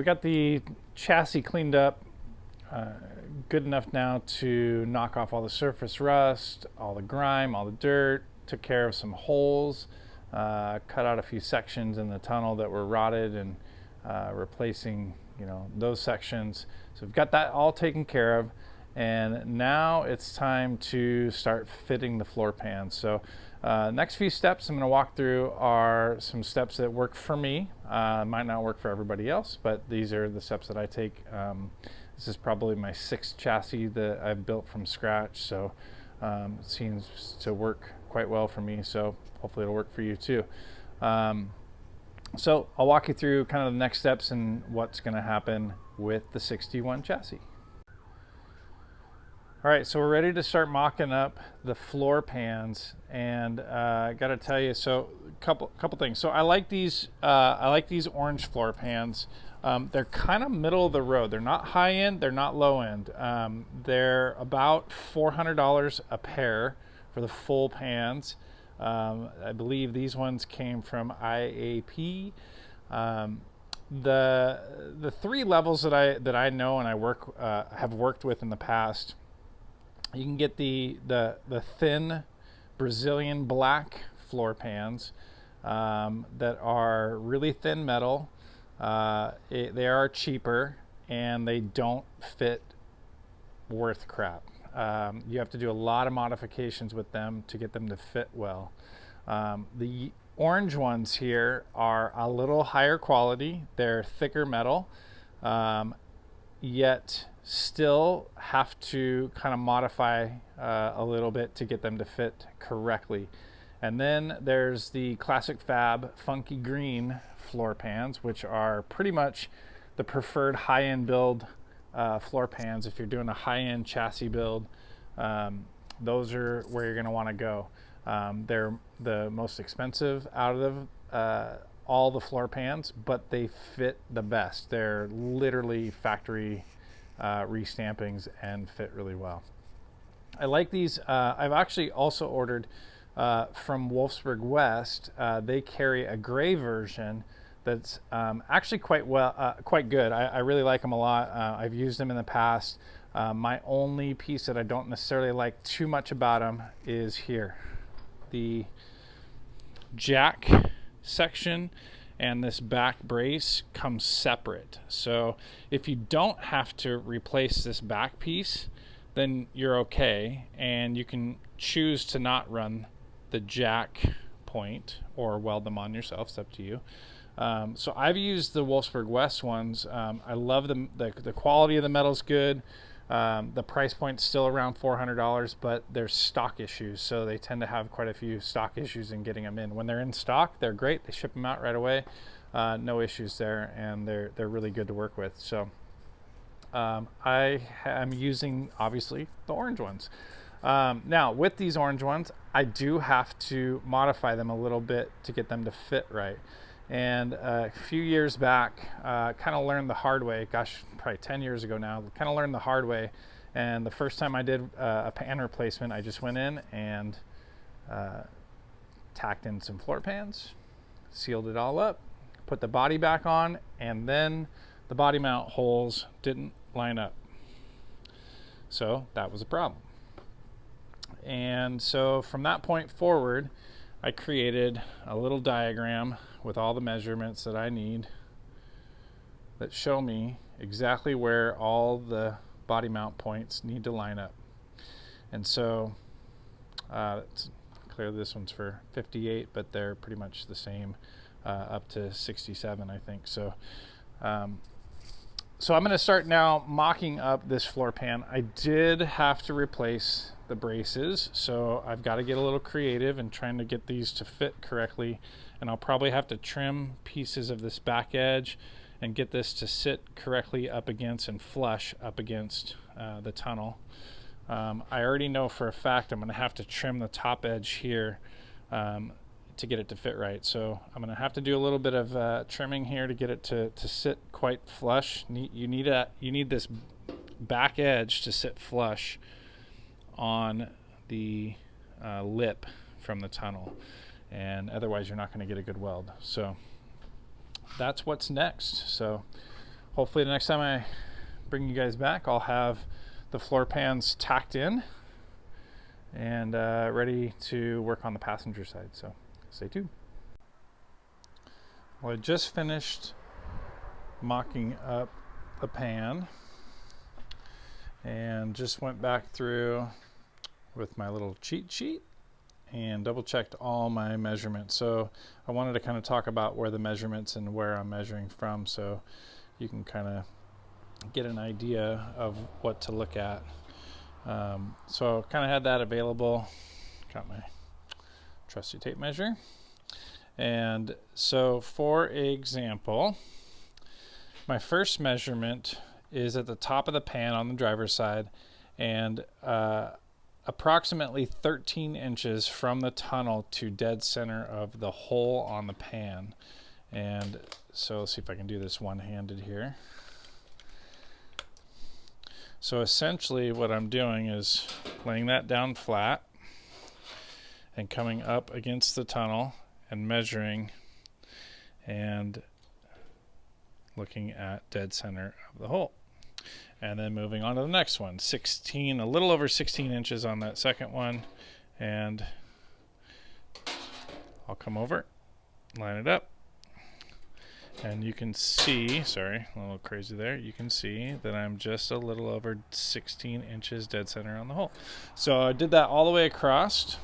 we got the chassis cleaned up, good enough now to knock off all the surface rust, all the grime, all the dirt, took care of some holes, cut out a few sections in the tunnel that were rotted and replacing, those sections. So we've got that all taken care of, and now it's time to start fitting the floor pans. So next few steps I'm going to walk through are some steps that work for me. Might not work for everybody else, but these are the steps that I take. This is probably my 6th chassis that I've built from scratch, so it seems to work quite well for me, so hopefully it'll work for you too. So I'll walk you through kind of the next steps and what's going to happen with the 61 chassis. All right, so we're ready to start mocking up the floor pans, and I got to tell you, so couple things. So I like these orange floor pans. They're kind of middle of the road. They're not high end, they're not low end. They're about $400 a pair for the full pans. I believe these ones came from IAP. The 3 levels that I know and I have worked with in the past. You can get the thin Brazilian black floor pans that are really thin metal. They are cheaper and they don't fit worth crap. You have to do a lot of modifications with them to get them to fit well. The orange ones here are a little higher quality. They're thicker metal, yet still have to kind of modify a little bit to get them to fit correctly. And then there's the Classic Fab Funky Green floor pans, which are pretty much the preferred high-end build floor pans. If you're doing a high-end chassis build, those are where you're going to want to go. They're the most expensive out of all the floor pans, but they fit the best. They're literally factory restampings and fit really well. I like these. I've actually also ordered from Wolfsburg West. They carry a gray version that's actually quite good. I really like them a lot. I've used them in the past. My only piece that I don't necessarily like too much about them is here. The jack section and this back brace come separate. So if you don't have to replace this back piece, then you're okay, and you can choose to not run the jack point or weld them on yourself. It's up to you. So I've used the Wolfsburg West ones. I love them. The quality of the metal's good. The price point's still around $400, but there's stock issues, so they tend to have quite a few stock issues in getting them in. When they're in stock, they're great. They ship them out right away. No issues there, and they're really good to work with. So I am using, obviously, the orange ones. Now, with these orange ones, I do have to modify them a little bit to get them to fit right. And a few years back, kind of learned the hard way, probably 10 years ago now, kind of learned the hard way. And the first time I did a pan replacement, I just went in and tacked in some floor pans, sealed it all up, put the body back on, and then the body mount holes didn't line up. So that was a problem. And so from that point forward, I created a little diagram with all the measurements that I need that show me exactly where all the body mount points need to line up. And so clearly this one's for 58, but they're pretty much the same up to 67, I think. So so I'm going to start now mocking up this floor pan. I did have to replace the braces, so I've got to get a little creative in trying to get these to fit correctly, and I'll probably have to trim pieces of this back edge and get this to sit correctly up against and flush up against the tunnel. I already know for a fact I'm going to have to trim the top edge here to get it to fit right. So I'm going to have to do a little bit of trimming here to get it to sit quite flush. You need this back edge to sit flush on the lip from the tunnel, and otherwise you're not going to get a good weld. So that's what's next. So hopefully the next time I bring you guys back, I'll have the floor pans tacked in and ready to work on the passenger side. So stay tuned. Well, I just finished mocking up the pan and just went back through with my little cheat sheet and double checked all my measurements. So I wanted to kind of talk about where the measurements and where I'm measuring from, so you can kind of get an idea of what to look at. So kind of had that available. Got my trusty tape measure. And so for example, my first measurement is at the top of the pan on the driver's side, and approximately 13 inches from the tunnel to dead center of the hole on the pan. And so let's see if I can do this one-handed here. So essentially what I'm doing is laying that down flat and coming up against the tunnel and measuring and looking at dead center of the hole. And then moving on to the next one, 16, a little over 16 inches on that second one. And I'll come over, line it up. And you can see, sorry, a little crazy there. You can see that I'm just a little over 16 inches dead center on the hole. So I did that all the way across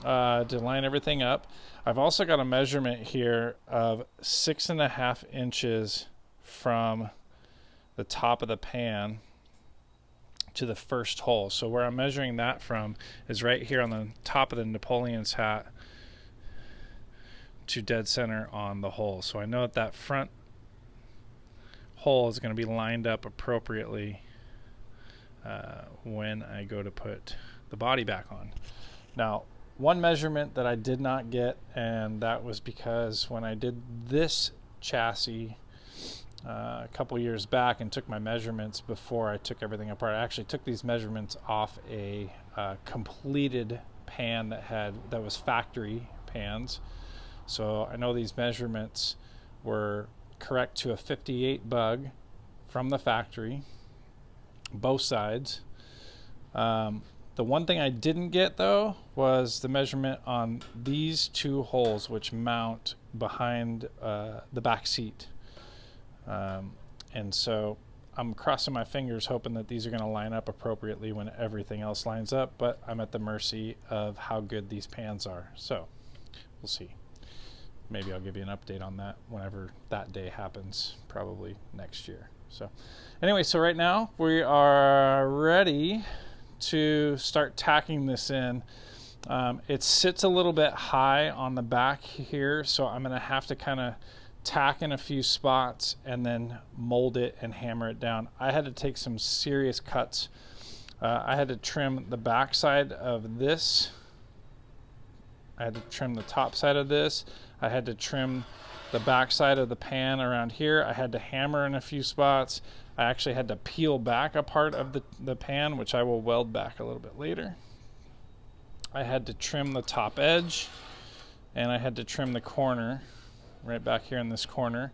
to line everything up. I've also got a measurement here of 6.5 inches from the top of the pan to the first hole. So where I'm measuring that from is right here on the top of the Napoleon's hat to dead center on the hole. So I know that that front hole is going to be lined up appropriately when I go to put the body back on. Now, one measurement that I did not get, and that was because when I did this chassis a couple years back and took my measurements before I took everything apart, I actually took these measurements off a completed pan that was factory pans. So I know these measurements were correct to a 58 bug from the factory, both sides. The one thing I didn't get though was the measurement on these two holes which mount behind the back seat. And so I'm crossing my fingers hoping that these are going to line up appropriately when everything else lines up, but I'm at the mercy of how good these pans are. So we'll see. Maybe I'll give you an update on that whenever that day happens, probably next year. So anyway, so right now we are ready to start tacking this in. It sits a little bit high on the back here, so I'm going to have to kind of tack in a few spots and then mold it and hammer it down. I had to take some serious cuts. I had to trim the back side of this. I had to trim the top side of this. I had to trim the back side of the pan around here. I had to hammer in a few spots. I actually had to peel back a part of the pan, which I will weld back a little bit later. I had to trim the top edge, and I had to trim the corner right back here in this corner.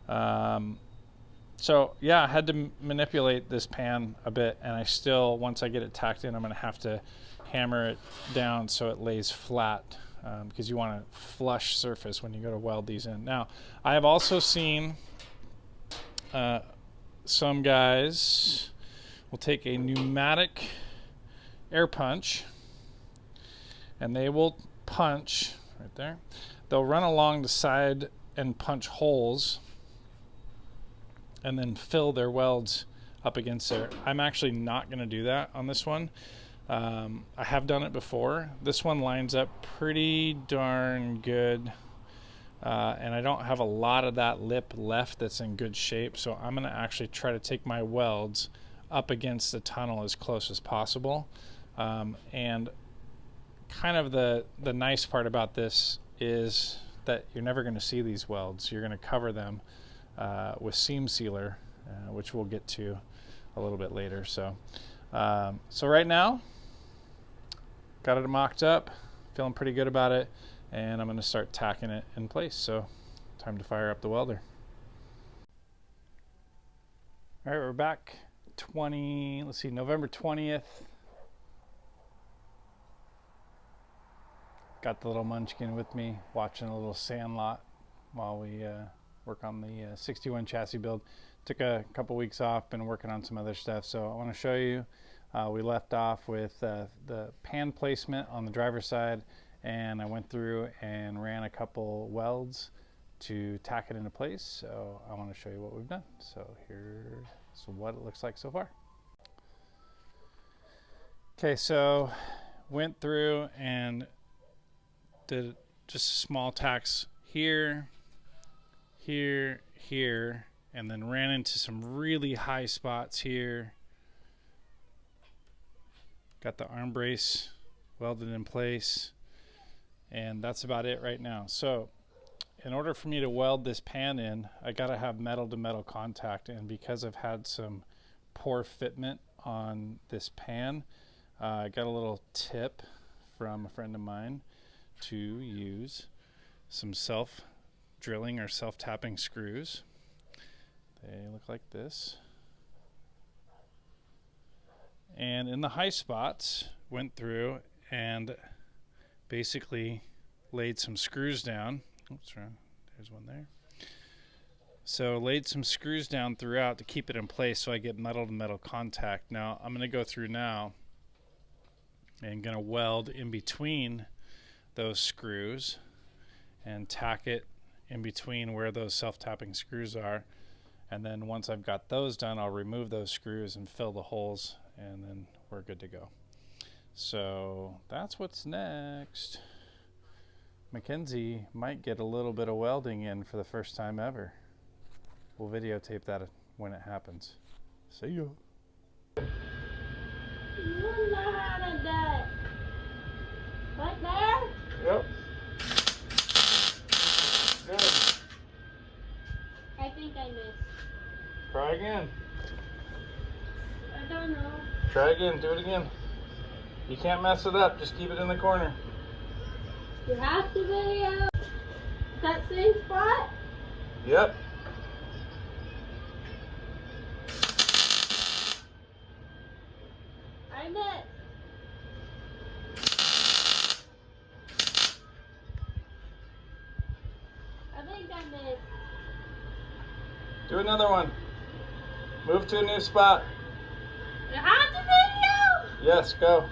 So yeah, I had to manipulate this pan a bit, and I still, once I get it tacked in, I'm going to have to hammer it down so it lays flat, because you want a flush surface when you go to weld these in. Now, I have also seen some guys will take a pneumatic air punch, and they will punch right there. They'll run along the side and punch holes and then fill their welds up against there. I'm actually not going to do that on this one. I have done it before. This one lines up pretty darn good, and I don't have a lot of that lip left that's in good shape, so I'm going to actually try to take my welds up against the tunnel as close as possible. And kind of the nice part about this is that you're never going to see these welds. You're going to cover them with seam sealer, which we'll get to a little bit later. So right now, got it mocked up, feeling pretty good about it, and I'm going to start tacking it in place. So time to fire up the welder. All right, we're back. November 20th. Got the little munchkin with me, watching a little Sandlot while we work on the 61 chassis build. Took a couple weeks off, been working on some other stuff, so I want to show you. We left off with the pan placement on the driver's side, and I went through and ran a couple welds to tack it into place. So I want to show you what we've done. So here's what it looks like so far. Okay, so went through and did just small tacks here, here, here, and then ran into some really high spots here. Got the arm brace welded in place, and that's about it right now. So in order for me to weld this pan in, I gotta have metal to metal contact, and because I've had some poor fitment on this pan, I got a little tip from a friend of mine to use some self-drilling or self-tapping screws. They look like this. And in the high spots, went through and basically laid some screws down. Oops, there's one there. So laid some screws down throughout to keep it in place so I get metal to metal contact. Now I'm going to go through now and going to weld in between those screws and tack it in between where those self-tapping screws are. And then once I've got those done, I'll remove those screws and fill the holes, and then we're good to go. So that's what's next. Mackenzie might get a little bit of welding in for the first time ever. We'll videotape that when it happens. See ya. You know how to do it. Right there? Yep. Good. I think I missed. Try again. I don't know. Try again. Do it again. You can't mess it up. Just keep it in the corner. You have to video that same spot? Yep. I missed. I think I missed. Do another one. Move to a new spot. You have to video? Yes, go.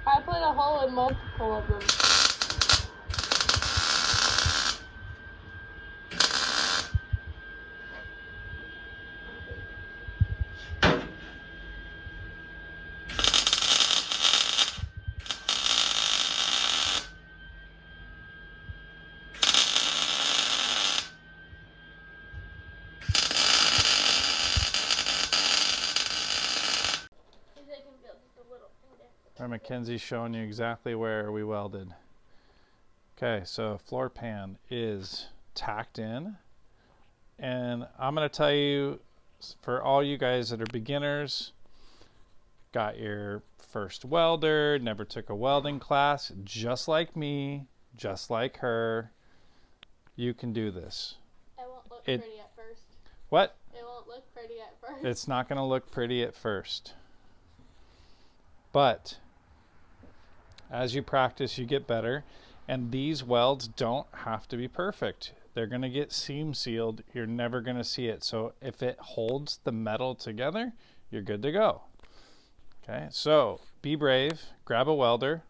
I put a hole in multiple of them. Where Mackenzie's showing you exactly where we welded. Okay, so floor pan is tacked in. And I'm going to tell you, for all you guys that are beginners, got your first welder, never took a welding class, just like me, just like her, you can do this. It won't look pretty at first. What? It won't look pretty at first. It's not going to look pretty at first. But as you practice, you get better. And these welds don't have to be perfect. They're going to get seam sealed. You're never going to see it. So if it holds the metal together, you're good to go. Okay, so be brave, grab a welder,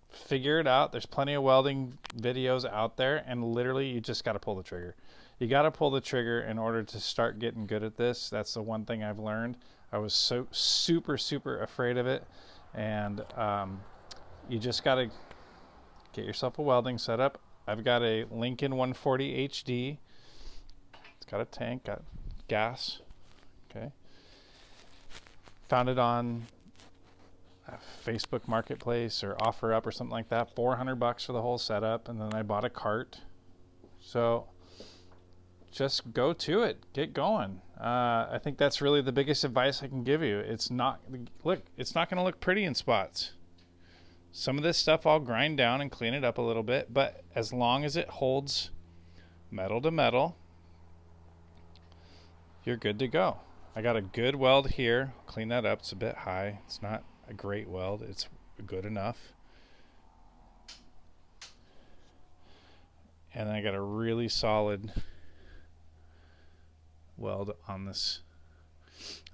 figure it out. There's plenty of welding videos out there, and literally you just got to pull the trigger. You got to pull the trigger in order to start getting good at this. That's the one thing I've learned. I was so super afraid of it, and you just got to get yourself a welding setup. I've got a Lincoln 140 HD. It's got a tank, got gas. Okay. Found it on Facebook Marketplace or OfferUp or something like that. $400 for the whole setup, and then I bought a cart. So just go to it, get going. I think that's really the biggest advice I can give you. It's not going to look pretty in spots. Some of this stuff I'll grind down and clean it up a little bit, but as long as it holds metal to metal, you're good to go. I got a good weld here. Clean that up. It's a bit high. It's not a great weld. It's good enough. And I got a really solid weld on this.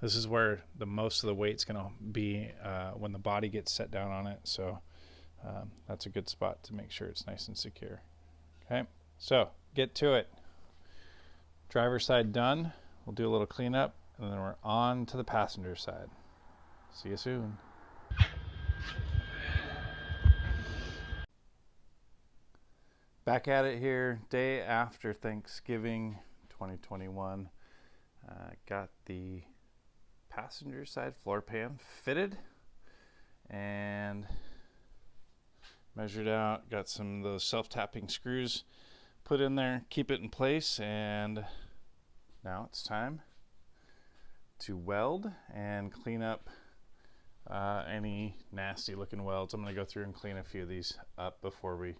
This is where the most of the weight's going to be when the body gets set down on it. So that's a good spot to make sure it's nice and secure. Okay, so get to it. Driver's side done. We'll do a little cleanup, and then we're on to the passenger side. See you soon. Back at it here, day after Thanksgiving 2021. Got the passenger side floor pan fitted and measured out. Got some of those self-tapping screws put in there, keep it in place, and now it's time to weld and clean up any nasty looking welds. I'm going to go through and clean a few of these up before we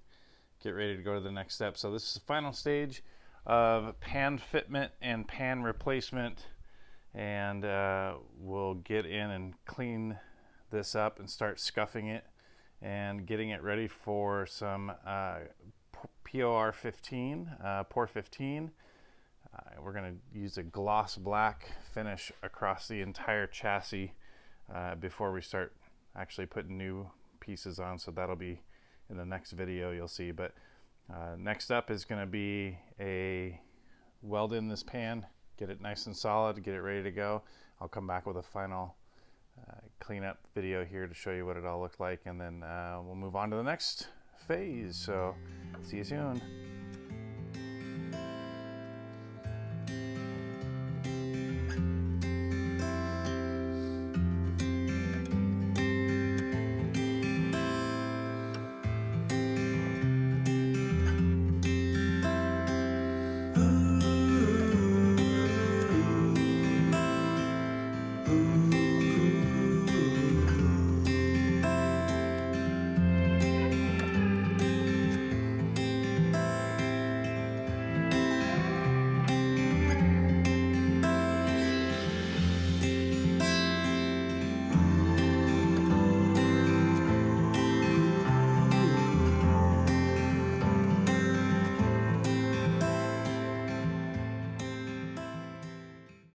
get ready to go to the next step. So this is the final stage of pan fitment and pan replacement, and we'll get in and clean this up and start scuffing it and getting it ready for some POR 15, POR 15. We're going to use a gloss black finish across the entire chassis before we start actually putting new pieces on, so that'll be in the next video you'll see. But next up is going to be a weld in this pan, get it nice and solid, get it ready to go. I'll come back with a final cleanup video here to show you what it all looked like, and then we'll move on to the next phase. So see you soon.